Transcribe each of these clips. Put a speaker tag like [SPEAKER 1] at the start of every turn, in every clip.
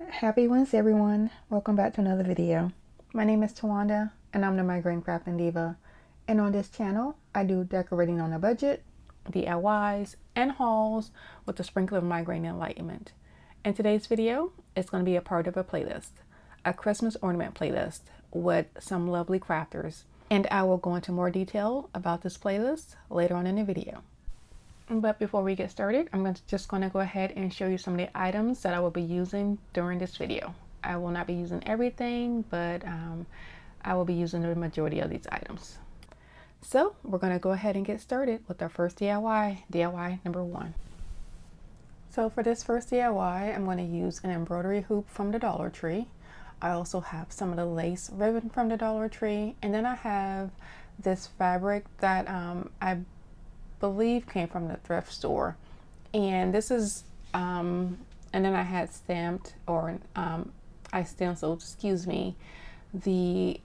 [SPEAKER 1] Happy Wednesday, everyone. Welcome back to another video. My name is Tawanda, and I'm the Migraine Crafting Diva. And on this channel, I do decorating on a budget, DIYs, and hauls with a sprinkle of migraine enlightenment. In today's video, it's going to be a part of a playlist, a Christmas ornament playlist with some lovely crafters. And I will go into more detail about this playlist later on in the video. But before we get started, I'm just going to go ahead and show you some of the items that I will be using during this video. I will not be using everything, but I will be using the majority of these items. So we're going to go ahead and get started with our first DIY number 1. So for this first DIY, I'm going to use an embroidery hoop from the Dollar Tree. I also have some of the lace ribbon from the Dollar Tree, and then I have this fabric that I believe came from the thrift store, and this is and then I had stamped, or I stenciled, excuse me, the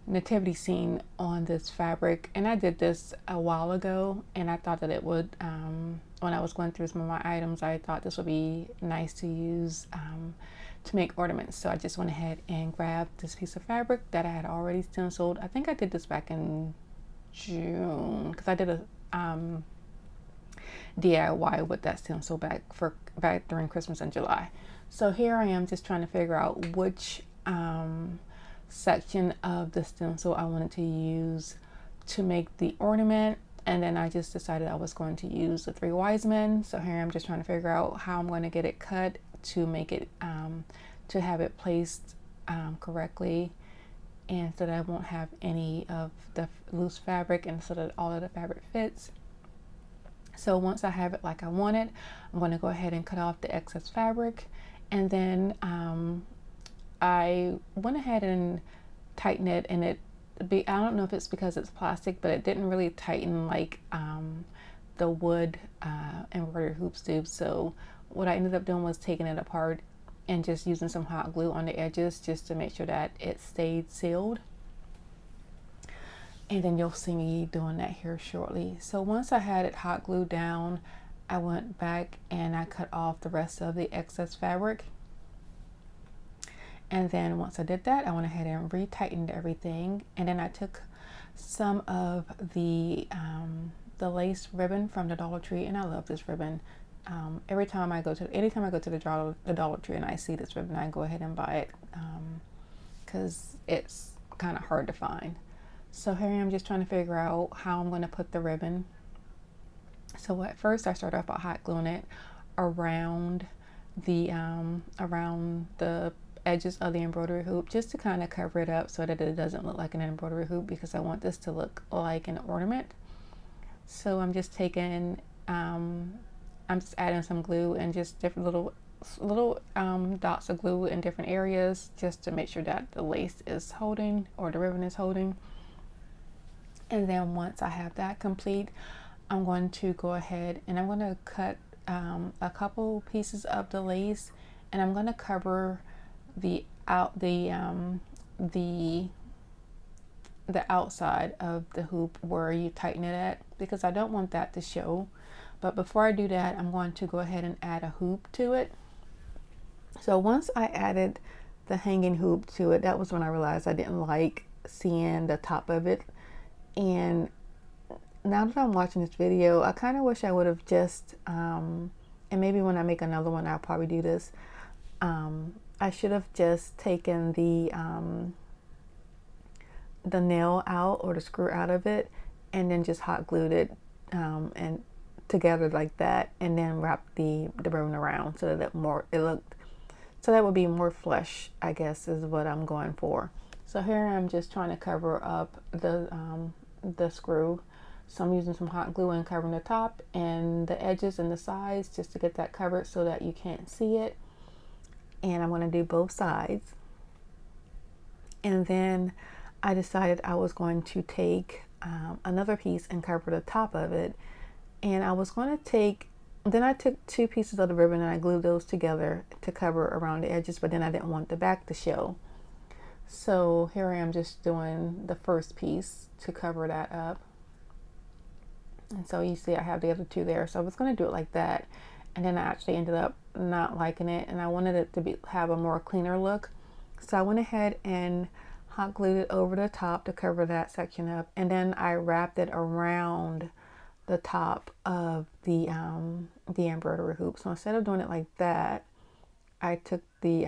[SPEAKER 1] nativity scene on this fabric. And I did this a while ago, and I thought that it would when I was going through some of my items, I thought this would be nice to use to make ornaments. So I just went ahead and grabbed this piece of fabric that I had already stenciled. I think I did this back in June, because I did a DIY with that stencil back during Christmas in July. So here I am just trying to figure out which section of the stencil I wanted to use to make the ornament, and then I just decided I was going to use the 3 wise men. So here I'm just trying to figure out how I'm going to get it cut to make it to have it placed correctly, and so that I won't have any of the loose fabric, and so that all of the fabric fits. So once I have it like I want it, I'm going to go ahead and cut off the excess fabric, and then I went ahead and tightened it, and I don't know if it's because it's plastic, but it didn't really tighten like the wood embroidery hoops do. So what I ended up doing was taking it apart and just using some hot glue on the edges just to make sure that it stayed sealed. And then you'll see me doing that here shortly. So once I had it hot glued down, I went back and I cut off the rest of the excess fabric. And then once I did that, I went ahead and re-tightened everything. And then I took some of the lace ribbon from the Dollar Tree, and I love this ribbon. Anytime I go to the Dollar Tree and I see this ribbon, I go ahead and buy it because it's kind of hard to find. So here I am just trying to figure out how I'm going to put the ribbon. So at first I started off by hot gluing it around the edges of the embroidery hoop, just to kind of cover it up so that it doesn't look like an embroidery hoop, because I want this to look like an ornament. So I'm just taking I'm just adding some glue and just different little dots of glue in different areas, just to make sure that the lace is holding, or the ribbon is holding. And then once I have that complete, I'm going to go ahead and I'm going to cut a couple pieces of the lace, and I'm going to cover the outside of the hoop where you tighten it at, because I don't want that to show. But before I do that, I'm going to go ahead and add a hoop to it. So once I added the hanging hoop to it, that was when I realized I didn't like seeing the top of it. And now that I'm watching this video, I kind of wish I would have just, and maybe when I make another one, I'll probably do this. I should have just taken the nail out, or the screw out of it, and then just hot glued it and together like that, and then wrap the ribbon around so that that would be more flush, I guess, is what I'm going for. So here I'm just trying to cover up the screw. So I'm using some hot glue and covering the top and the edges and the sides, just to get that covered so that you can't see it. And I'm going to do both sides. And then I decided I was going to take another piece and cover the top of it. And I was going to then I took 2 pieces of the ribbon and I glued those together to cover around the edges, but then I didn't want the back to show. So here I am just doing the first piece to cover that up. And so you see I have the other 2 there. So I was going to do it like that. And then I actually ended up not liking it, and I wanted it to have a more cleaner look. So I went ahead and hot glued it over the top to cover that section up, and then I wrapped it around the top of the embroidery hoop. So instead of doing it like that, I took the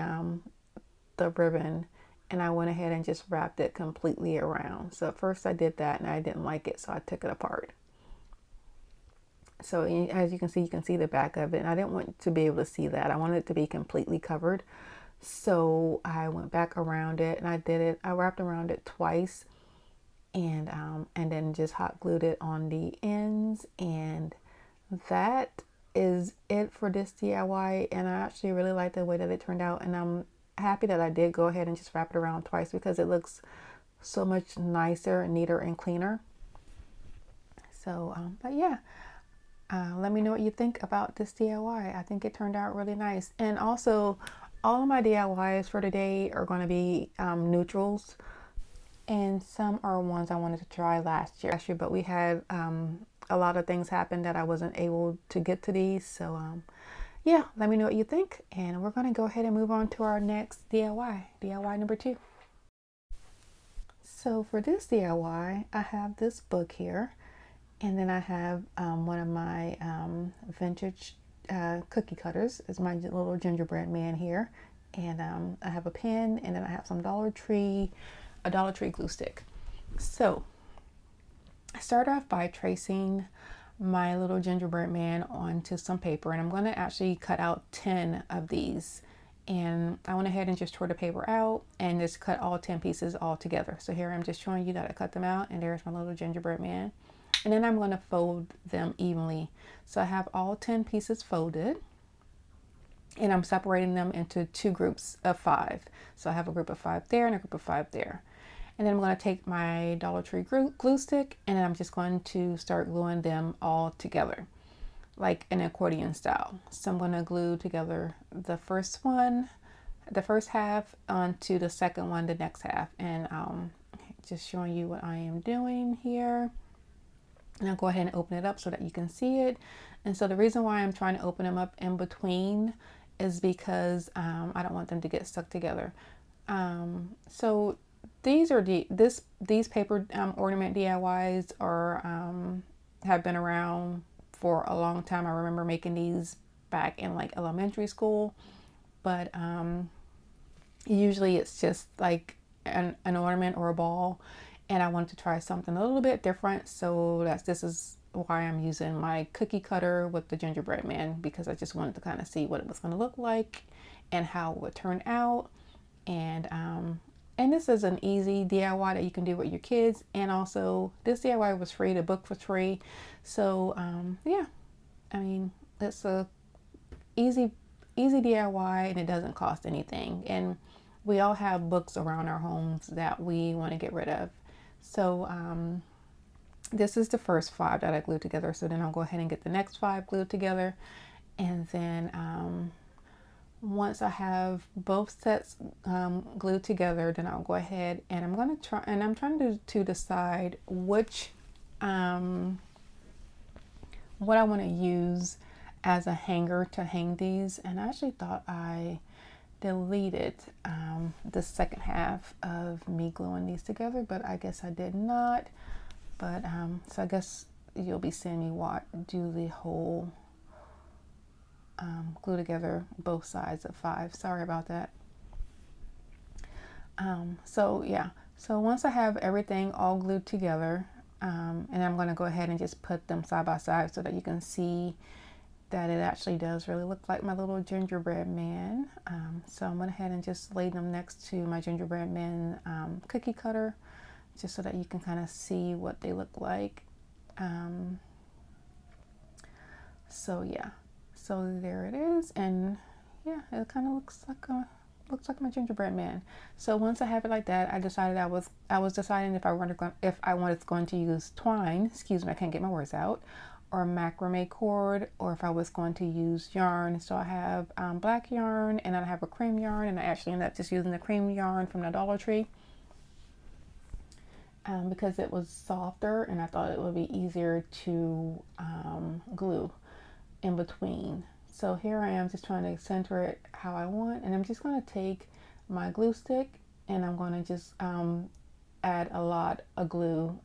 [SPEAKER 1] ribbon and I went ahead and just wrapped it completely around. So at first I did that and I didn't like it, so I took it apart. So as you can see the back of it, and I didn't want to be able to see that. I wanted it to be completely covered. So I went back around it and I wrapped around it twice, and then just hot glued it on the ends, and that is it for this DIY. And I actually really like the way that it turned out, and I'm happy that I did go ahead and just wrap it around twice because it looks so much nicer, neater, and cleaner. So but yeah, let me know what you think about this DIY. I think it turned out really nice. And also, all of my DIYs for today are going to be neutrals, and some are ones I wanted to try last year, but we had a lot of things happen that I wasn't able to get to these. So yeah, let me know what you think, and we're going to go ahead and move on to our next DIY number 2. So for this DIY, I have this book here, and then I have one of my vintage cookie cutters. It's my little gingerbread man here, and I have a pen, and then I have some Dollar Tree glue stick. So I start off by tracing my little gingerbread man onto some paper, and I'm going to actually cut out 10 of these, and I went ahead and just tore the paper out and just cut all 10 pieces all together. So here I'm just showing you that I cut them out, and there's my little gingerbread man. And then I'm going to fold them evenly. So I have all 10 pieces folded, and I'm separating them into 2 groups of 5. So I have a group of 5 there and a group of 5 there. And then I'm going to take my Dollar Tree glue stick, and then I'm just going to start gluing them all together, like an accordion style. So I'm going to glue together the first half onto the second one, the next half. And just showing you what I am doing here. And I'll go ahead and open it up so that you can see it. And so the reason why I'm trying to open them up in between is because I don't want them to get stuck together. So these are these paper ornament DIYs are have been around for a long time. I remember making these back in like elementary school, but usually it's just like an ornament or a ball, and I wanted to try something a little bit different. So this is why I'm using my cookie cutter with the gingerbread man, because I just wanted to kind of see what it was going to look like and how it would turn out. And this is an easy DIY that you can do with your kids. And also this DIY was free, the book was free. So yeah, I mean, it's a easy DIY, and it doesn't cost anything. And we all have books around our homes that we want to get rid of. So this is the first 5 that I glued together. So then I'll go ahead and get the next 5 glued together. And then once I have both sets glued together, then I'll go ahead and I'm trying to decide which what I want to use as a hanger to hang these. And I actually thought I deleted the second half of me gluing these together, but I guess I did not. But so I guess you'll be seeing me do the whole glue together both sides of 5. Sorry about that. So yeah, so once I have everything all glued together, and I'm going to go ahead and just put them side by side so that you can see that it actually does really look like my little gingerbread man. So I'm going to go ahead and just lay them next to my gingerbread man cookie cutter, just so that you can kind of see what they look like. So yeah, so there it is, and yeah, it kind of looks like my gingerbread man. So once I have it like that, I decided I was deciding if I was going to use twine, excuse me, I can't get my words out, or macrame cord, or if I was going to use yarn. So I have black yarn, and I have a cream yarn, and I actually ended up just using the cream yarn from the Dollar Tree because it was softer, and I thought it would be easier to glue in between. So here I am just trying to center it how I want, and I'm just going to take my glue stick and I'm going to just add a lot of glue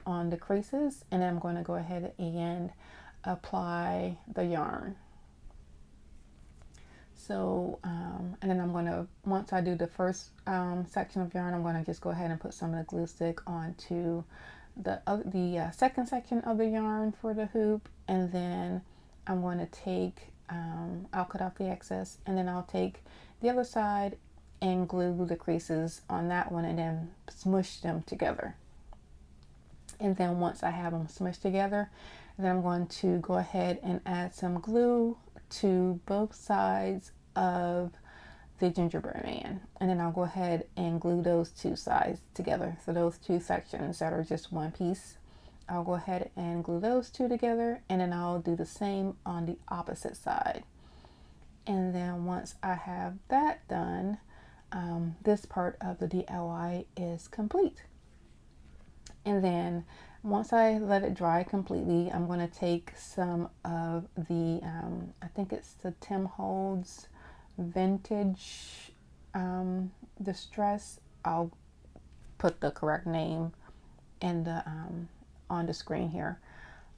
[SPEAKER 1] on the creases, and then I'm going to go ahead and apply the yarn. So and then I'm going to, once I do the first section of yarn, I'm going to just go ahead and put some of the glue stick onto the second section of the yarn for the hoop, and then I'm going to take I'll cut off the excess, and then I'll take the other side and glue the creases on that one and then smush them together. And then once I have them smushed together, then I'm going to go ahead and add some glue to both sides of the gingerbread man, and then I'll go ahead and glue those two sides together. So those two sections that are just one piece, I'll go ahead and glue those two together, and then I'll do the same on the opposite side. And then once I have that done, this part of the DIY is complete. And then once I let it dry completely, I'm going to take some of the I think it's the Tim Holtz vintage distress. I'll put the correct name in the on the screen here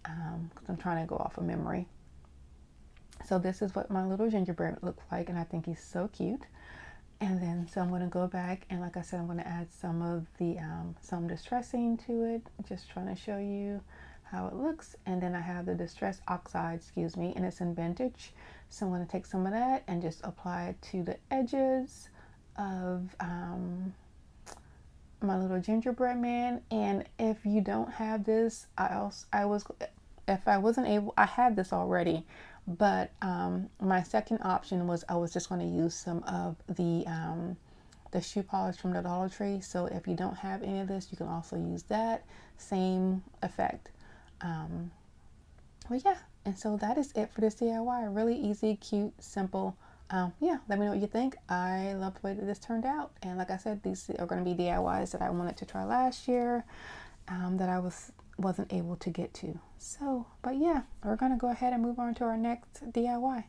[SPEAKER 1] because I'm trying to go off of memory. So this is what my little gingerbread looks like, and I think he's so cute. And then so I'm going to go back, and like I said, I'm going to add some of the some distressing to it, just trying to show you how it looks. And then I have the distress oxide, excuse me, and it's in vintage. So I'm going to take some of that and just apply it to the edges of my little gingerbread man. And if you don't have this, if I wasn't able, I had this already, but my second option was I was just going to use some of the shoe polish from the Dollar Tree. So if you don't have any of this, you can also use that, same effect. But yeah, and so that is it for this DIY. Really easy, cute, simple. Yeah, let me know what you think. I love the way that this turned out, and like I said, these are going to be DIYs that I wanted to try last year that I wasn't able to get to. So, but yeah, we're going to go ahead and move on to our next DIY.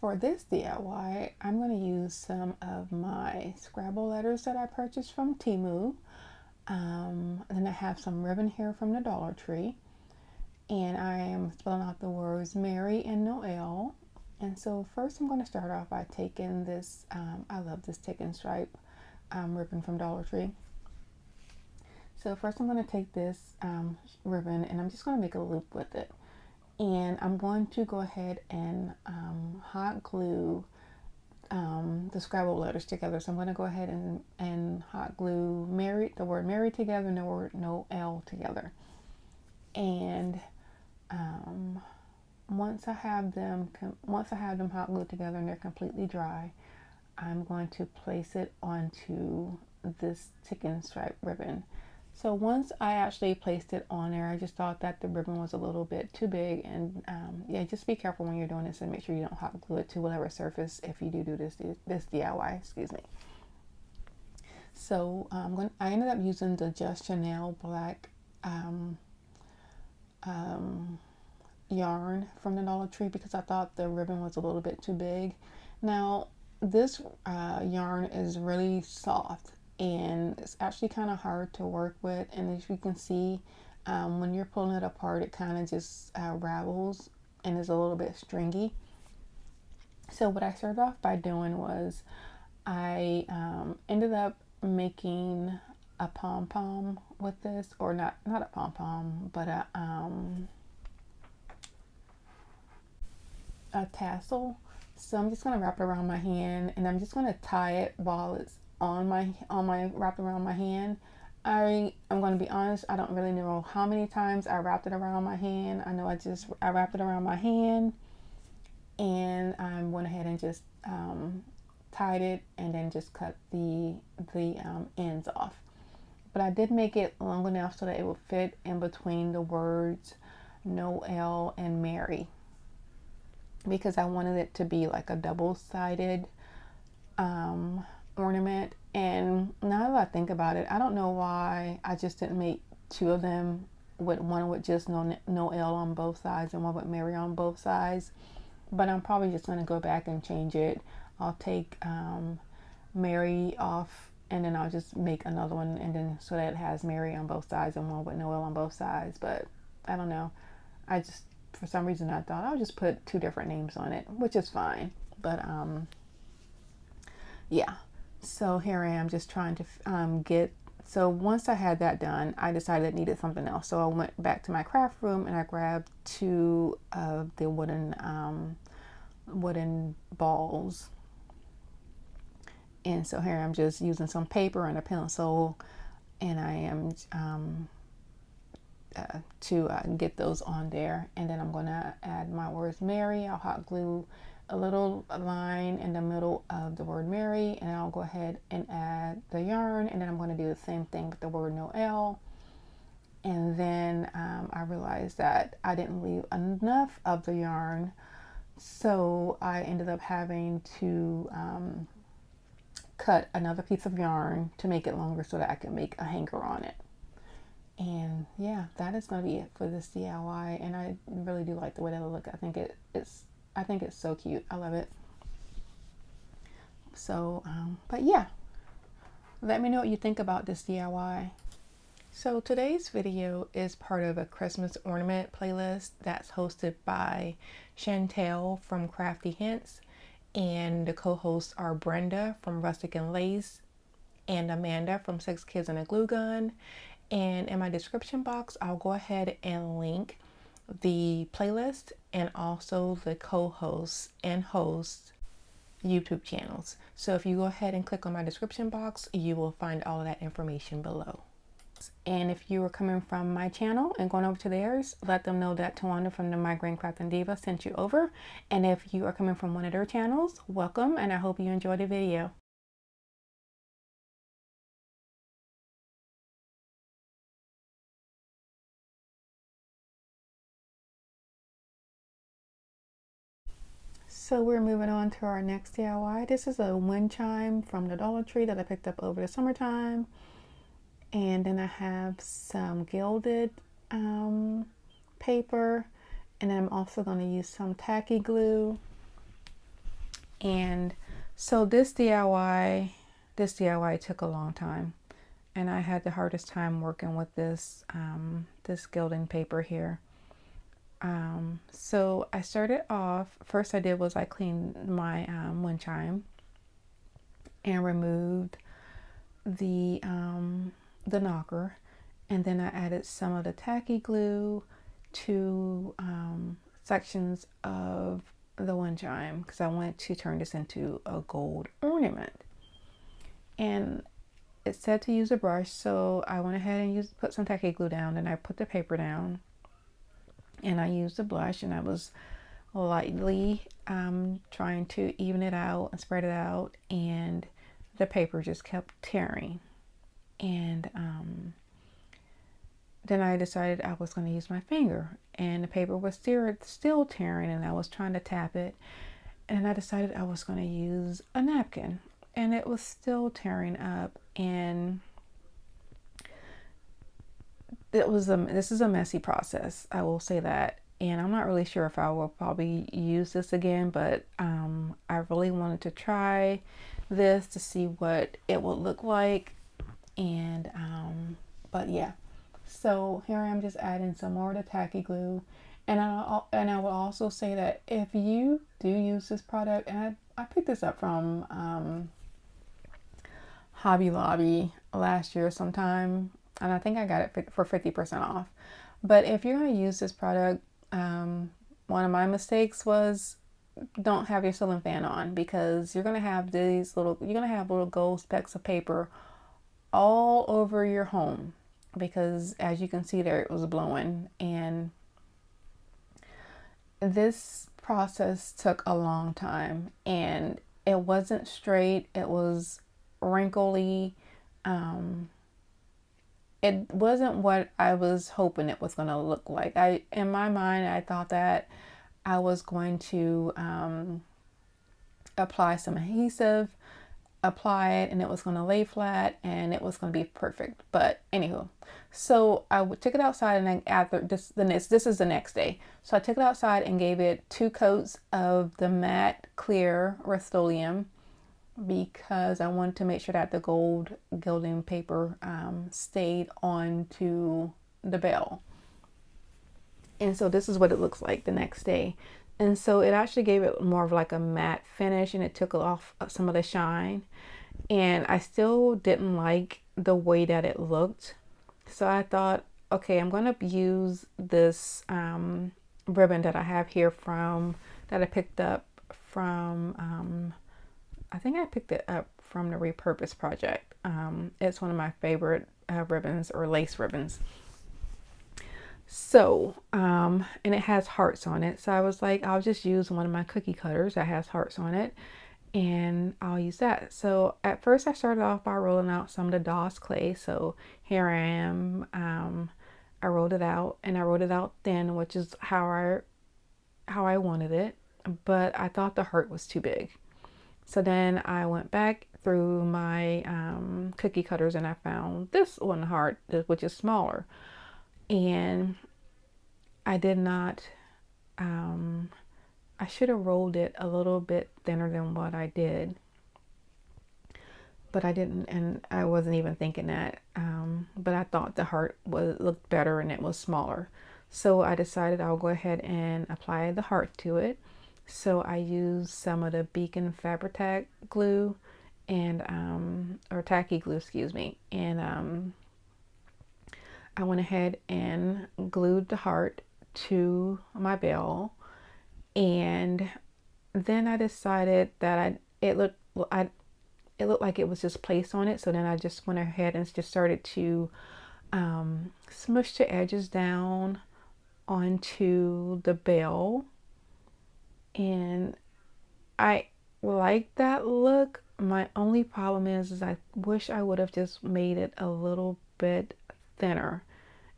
[SPEAKER 1] For this DIY, I'm going to use some of my Scrabble letters that I purchased from Temu. And then I have some ribbon here from the Dollar Tree. And I am spelling out the words Mary and Noel. And so first I'm going to start off by taking this, I love this tick and stripe ribbon from Dollar Tree. So first I'm going to take this ribbon, and I'm just going to make a loop with it. And I'm going to go ahead and hot glue the Scrabble letters together. So I'm going to go ahead and hot glue the word Mary together and the word Noel together. And once I have them hot glued together and they're completely dry, I'm going to place it onto this tick and stripe ribbon. So once I actually placed it on there, I just thought that the ribbon was a little bit too big, and yeah, just be careful when you're doing this and make sure you don't hot glue it to whatever surface if you do this DIY, excuse me. So I ended up using the Just Chanel black yarn from the Dollar Tree because I thought the ribbon was a little bit too big. Now this yarn is really soft, and it's actually kind of hard to work with, and as you can see, when you're pulling it apart, it kind of just ravels and is a little bit stringy. So what I started off by doing was I ended up making a pom-pom with this, or not a pom-pom, but a tassel. So I'm just going to wrap it around my hand, and I'm just going to tie it while it's on my wrapped around my hand. I'm going to be honest, I don't really know how many times I wrapped it around my hand. I know I wrapped it around my hand, and I went ahead and just tied it and then just cut the ends off. But I did make it long enough so that it would fit in between the words Noel and Mary, because I wanted it to be like a double-sided ornament. And now that I think about it, I don't know why I just didn't make two of them with one with just no L on both sides and one with Mary on both sides. But I'm probably just going to go back and change it. I'll take Mary off, and then I'll just make another one, and then so that it has Mary on both sides and one with no L on both sides. But I don't know. I just, for some reason, I thought I'll just put 2 different names on it, which is fine. But yeah. So here I am just trying to get. So once I had that done, I decided it needed something else. So I went back to my craft room and I grabbed 2 of the wooden balls. And so here I'm just using some paper and a pencil, and I am to get those on there. And then I'm going to add my words Mary. I'll hot glue a little line in the middle of the word Mary, and I'll go ahead and add the yarn, and then I'm going to do the same thing with the word no L. And then I realized that I didn't leave enough of the yarn, so I ended up having to cut another piece of yarn to make it longer so that I can make a hanger on it. And yeah, that is going to be it for this DIY, and I really do like the way that it looks. I think it's so cute. I love it. So, but yeah, let me know what you think about this DIY. So today's video is part of a Christmas ornament playlist that's hosted by Chantel from Crafty Hints, and the co-hosts are Brenda from Rustic and Lace and Amanda from 6 Kids and a Glue Gun. And in my description box, I'll go ahead and link the playlist and also the co-hosts and hosts YouTube channels. So if you go ahead and click on my description box, you will find all of that information below. And if you are coming from my channel and going over to theirs, let them know that Tawanda from the Migraine Crafting Diva sent you over. And if you are coming from one of their channels, welcome, and I hope you enjoy the video. So we're moving on to our next DIY. This is a wind chime from the Dollar Tree that I picked up over the summertime. And then I have some gilded paper, and then I'm also going to use some tacky glue. And so this DIY took a long time, and I had the hardest time working with this this gilding paper here. So I started off, first I did was I cleaned my wind chime and removed the knocker, and then I added some of the tacky glue to sections of the wind chime because I wanted to turn this into a gold ornament. And it said to use a brush, so I went ahead and put some tacky glue down, and I put the paper down, and I used a brush, and I was lightly trying to even it out and spread it out, and the paper just kept tearing. And then I decided I was going to use my finger, and the paper was still tearing, and I was trying to tap it, and I decided I was going to use a napkin, and it was still tearing up. And this is a messy process, I will say that, and I'm not really sure if I will probably use this again, but I really wanted to try this to see what it would look like. And but yeah, so here I am just adding some more of the tacky glue, and I will also say that if you do use this product, and I picked this up from Hobby Lobby last year sometime, and I think I got it for 50% off. But if you're going to use this product, one of my mistakes was don't have your ceiling fan on, because you're going to have little gold specks of paper all over your home, because as you can see there, it was blowing. And this process took a long time, and it wasn't straight, it was wrinkly. It wasn't what I was hoping it was going to look like. In my mind, I thought that I was going to apply some adhesive apply it and it was going to lay flat and it was going to be perfect. But anywho, so I took it outside, and then after this is the next day. So I took it outside and gave it 2 coats of the matte clear Rust-Oleum, because I wanted to make sure that the gold gilding paper stayed onto the bell. And so this is what it looks like the next day. And so it actually gave it more of like a matte finish, and it took off some of the shine. And I still didn't like the way that it looked. So I thought, okay, I'm going to use this ribbon that I have here that I picked up from, I think I picked it up from the Repurpose Project. It's one of my favorite ribbons, or lace ribbons. So, and it has hearts on it. So I was like, I'll just use one of my cookie cutters that has hearts on it, and I'll use that. So at first I started off by rolling out some of the DIYS clay. So here I am. I rolled it out, and I rolled it out thin, which is how I wanted it. But I thought the heart was too big. So then I went back through my cookie cutters, and I found this one heart, which is smaller. And I did not, I should have rolled it a little bit thinner than what I did, but I didn't, and I wasn't even thinking that, but I thought the heart looked better and it was smaller. So I decided I'll go ahead and apply the heart to it. So I used some of the Beacon Fabri-Tac glue and, or tacky glue, excuse me, and I went ahead and glued the heart to my bell, and then I decided that it looked like it was just placed on it. So then I just went ahead and just started to smush the edges down onto the bell, and I like that look. My only problem is I wish I would have just made it a little bit thinner,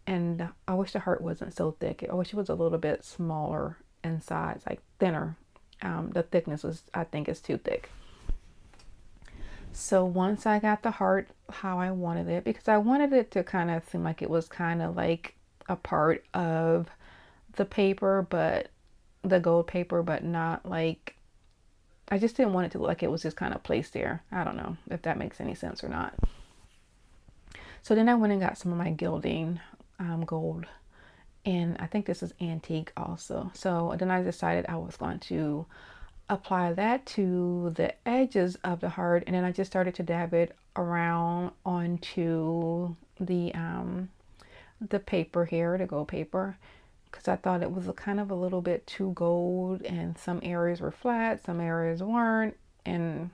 [SPEAKER 1] and I wish the heart wasn't so thick. I wish it was a little bit smaller in size, like thinner. The thickness was, I think, is too thick. So once I got the heart how I wanted it, because I wanted it to kind of seem like it was kind of like a part of the paper, but the gold paper, but not like, I just didn't want it to look like it was just kind of placed there. I don't know if that makes any sense or not. So then I went and got some of my gilding gold, and I think this is antique also. So then I decided I was going to apply that to the edges of the heart, and then I just started to dab it around onto the paper here, the gold paper, because I thought it was kind of a little bit too gold, and some areas were flat, some areas weren't. And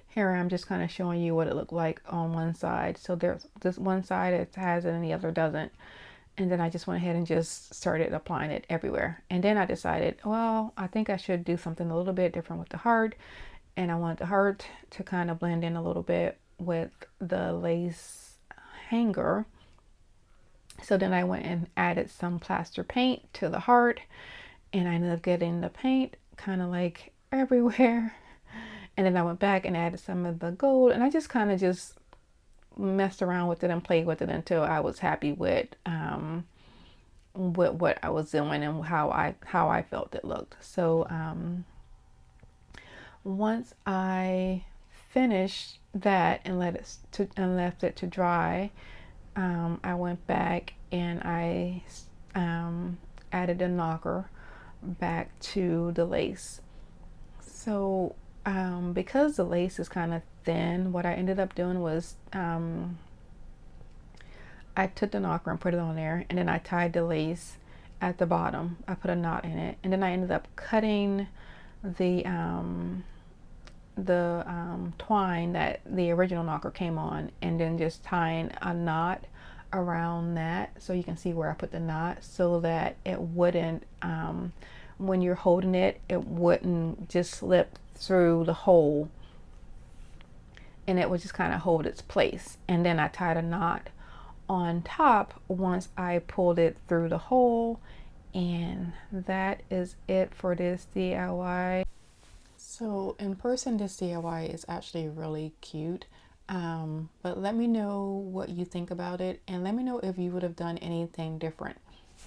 [SPEAKER 1] here I'm just kind of showing you what it looked like on one side. So there's this one side it has it and the other doesn't. And then I just went ahead and just started applying it everywhere. And then I decided, well, I think I should do something a little bit different with the heart. And I want the heart to kind of blend in a little bit with the lace hanger. So then I went and added some plaster paint to the heart, and I ended up getting the paint kind of like everywhere. And then I went back and added some of the gold, and I just kind of just messed around with it and played with it until I was happy with what I was doing and how I felt it looked. So once I finished that and left it to dry, I went back and I added a knocker back to the lace. So because the lace is kind of thin, what I ended up doing was I took the knocker and put it on there, and then I tied the lace at the bottom. I put a knot in it, and then I ended up cutting the twine that the original knocker came on, and then just tying a knot around that, so you can see where I put the knot, so that it wouldn't when you're holding it, it wouldn't just slip through the hole, and it would just kind of hold its place. And then I tied a knot on top once I pulled it through the hole, and that is it for this DIY. So in person, this DIY is actually really cute. But let me know what you think about it, and let me know if you would have done anything different.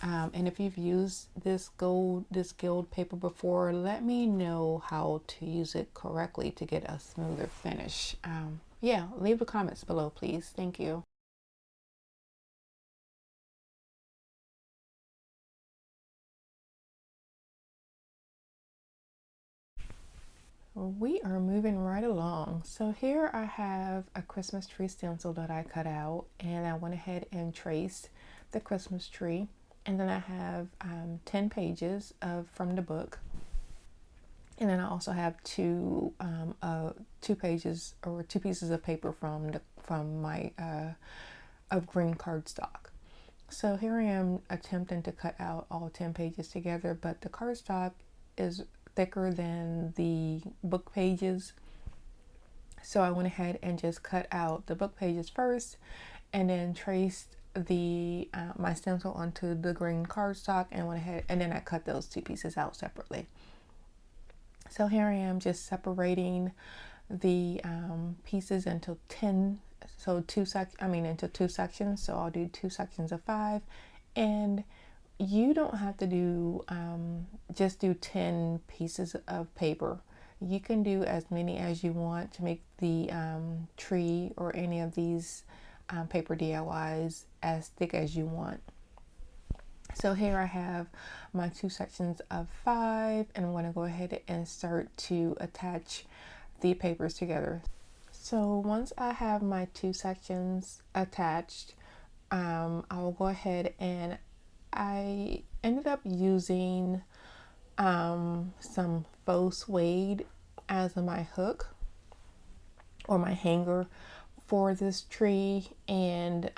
[SPEAKER 1] And if you've used this Gild paper before, let me know how to use it correctly to get a smoother finish. Yeah, leave the comments below, please. Thank you. We are moving right along. So here I have a Christmas tree stencil that I cut out, and I went ahead and traced the Christmas tree. And then I have 10 pages from the book. And then I also have two pages or two pieces of paper from my of green cardstock. So here I am attempting to cut out all 10 pages together, but the cardstock is thicker than the book pages. So I went ahead and just cut out the book pages first, and then traced the my stencil onto the green cardstock, and went ahead and then I cut those two pieces out separately. So here I am just separating the pieces into 10, so into two sections. So I'll do two sections of 5, and you don't have to do just do 10 pieces of paper. You can do as many as you want to make the tree or any of these paper DIYs as thick as you want. So here I have my two sections of 5, and I'm going to go ahead and start to attach the papers together. So once I have my two sections attached, I will go ahead, and I ended up using some faux suede as my hook or my hanger for this tree. And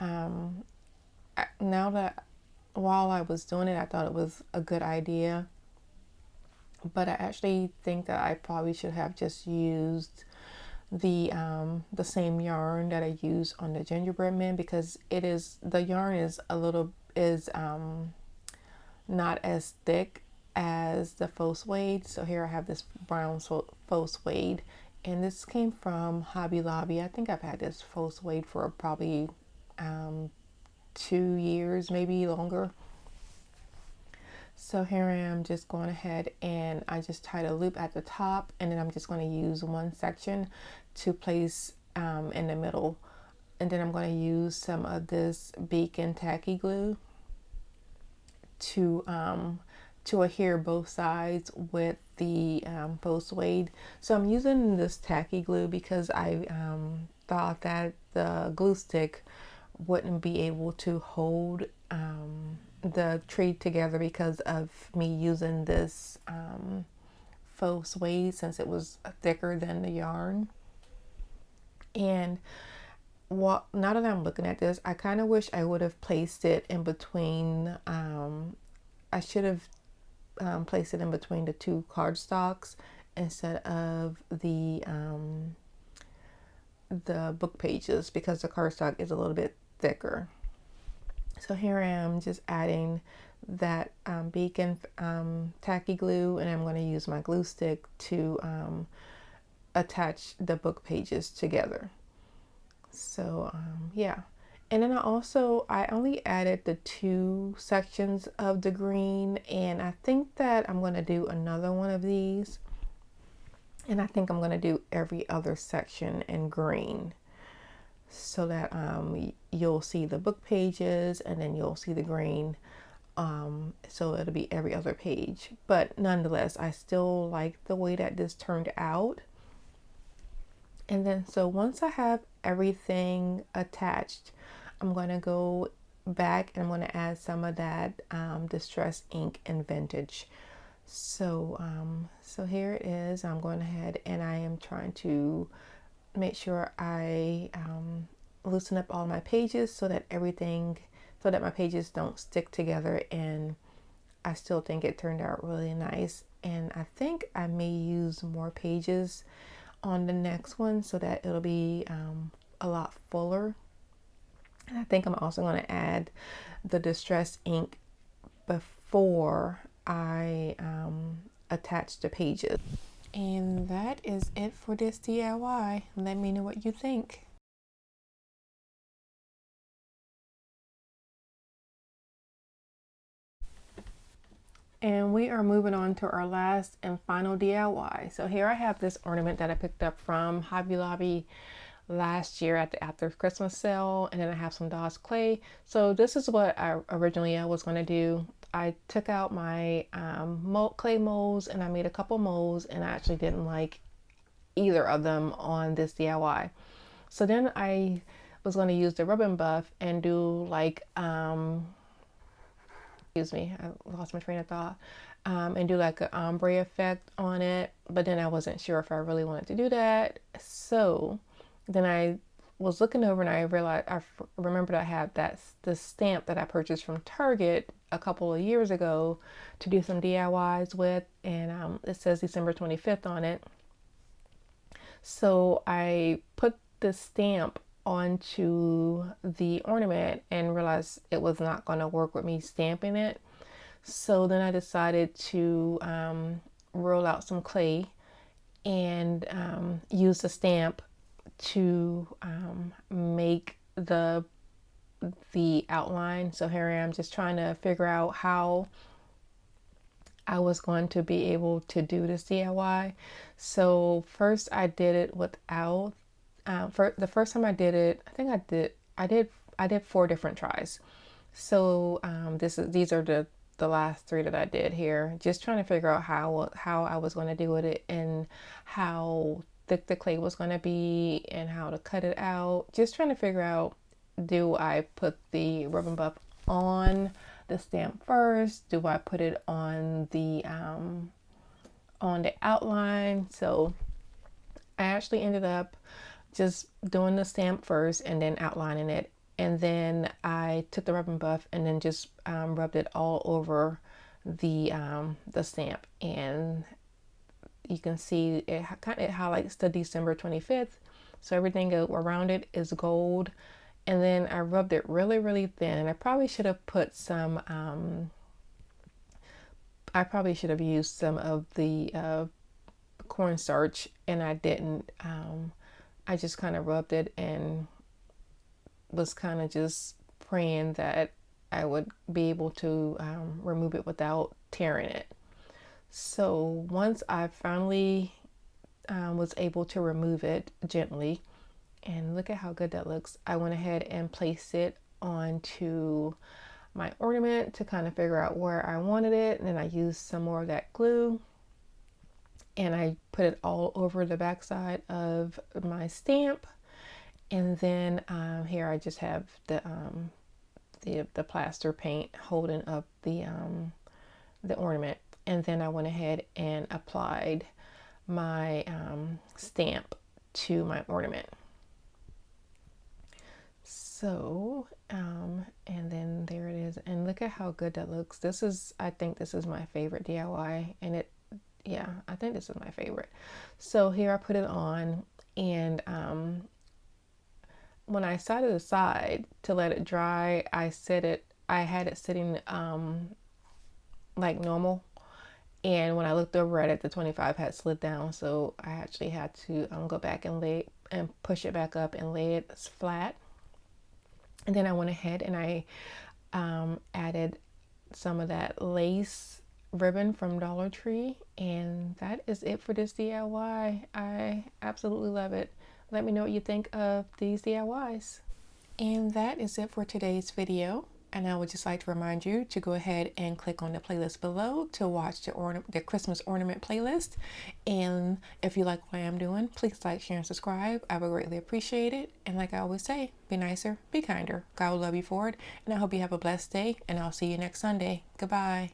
[SPEAKER 1] now that while I was doing it, I thought it was a good idea, but I actually think that I probably should have just used the same yarn that I use on the gingerbread man, because the yarn is not as thick as the faux suede. So here I have this brown faux suede, and this came from Hobby Lobby. I think I've had this faux suede for probably 2 years, maybe longer. So here I am just going ahead, and I just tied a loop at the top, and then I'm just going to use one section to place in the middle, and then I'm going to use some of this Beacon tacky glue to adhere both sides with the faux suede. So I'm using this tacky glue because I thought that the glue stick wouldn't be able to hold the tree together because of me using this faux suede, since it was thicker than the yarn. And now that I'm looking at this, I kind of wish I would have placed it in between. I should have placed it in between the two cardstocks instead of the book pages, because the cardstock is a little bit thicker. So here I am just adding that Beacon tacky glue, and I'm going to use my glue stick to attach the book pages together. So yeah, and then I only added the 2 sections of the green, and I think that I'm going to do another one of these, and I think I'm going to do every other section in green, so that you'll see the book pages and then you'll see the green. So it'll be every other page, but nonetheless I still like the way that this turned out. And then so once I have everything attached, I'm going to go back and I'm going to add some of that Distress ink in Vintage. So so here it is. I'm going ahead and I am trying to make sure I loosen up all my pages so that my pages don't stick together, and I still think it turned out really nice. And I think I may use more pages on the next one so that it'll be a lot fuller. And I think I'm also going to add the Distress ink before I attach the pages. And that is it for this DIY. Let me know what you think. And we are moving on to our last and final DIY. So here I have this ornament that I picked up from Hobby Lobby last year at the after Christmas sale, and then I have some DIYS clay. So this is what I originally was going to do. I took out my clay molds and I made a couple molds, and I actually didn't like either of them on this DIY. So then I was going to use the ribbon buff and do like excuse me, I lost my train of thought, and do like an ombre effect on it, but then I wasn't sure if I really wanted to do that. So then I was looking over and I realized, I remembered I had the stamp that I purchased from Target a couple of years ago to do some DIYs with, and it says December 25th on it. So I put the stamp onto the ornament and realized it was not going to work with me stamping it. So then I decided to roll out some clay and use the stamp to make the outline. So here I am just trying to figure out how I was going to be able to do this DIY. So first I did it without for the first time I did it, I think I did 4 different tries. So these are the last 3 that I did here, just trying to figure out how I was going to do it and how thick the clay was going to be and how to cut it out. Just trying to figure out, do I put the ribbon buff on the stamp first? Do I put it on the outline? So I actually ended up just doing the stamp first and then outlining it, and then I took the ribbon buff and then just rubbed it all over the stamp, and you can see it highlights the December 25th, so everything around it is gold. And then I rubbed it really, really thin, and I probably should have put some I probably should have used some of the cornstarch, and I didn't. I just kind of rubbed it and was kind of just praying that I would be able to remove it without tearing it. So once I finally was able to remove it gently, and look at how good that looks, I went ahead and placed it onto my ornament to kind of figure out where I wanted it, and then I used some more of that glue and I put it all over the backside of my stamp. And then here I just have the plaster paint holding up the ornament. And then I went ahead and applied my stamp to my ornament. So and then there it is, and look at how good that looks. I think this is my favorite DIY, and yeah, I think this is my favorite. So here I put it on, and when I set it aside to let it dry, I had it sitting like normal, and when I looked over at it, the 25 had slid down, so I actually had to go back and push it back up and lay it flat. And then I went ahead and I added some of that lace ribbon from Dollar Tree, and that is it for this DIY. I absolutely love it. Let me know what you think of these DIYs. And that is it for today's video. And I would just like to remind you to go ahead and click on the playlist below to watch the Christmas ornament playlist. And if you like what I am doing, please like, share, and subscribe. I would greatly appreciate it. And like I always say, be nicer, be kinder. God will love you for it. And I hope you have a blessed day, and I'll see you next Sunday. Goodbye.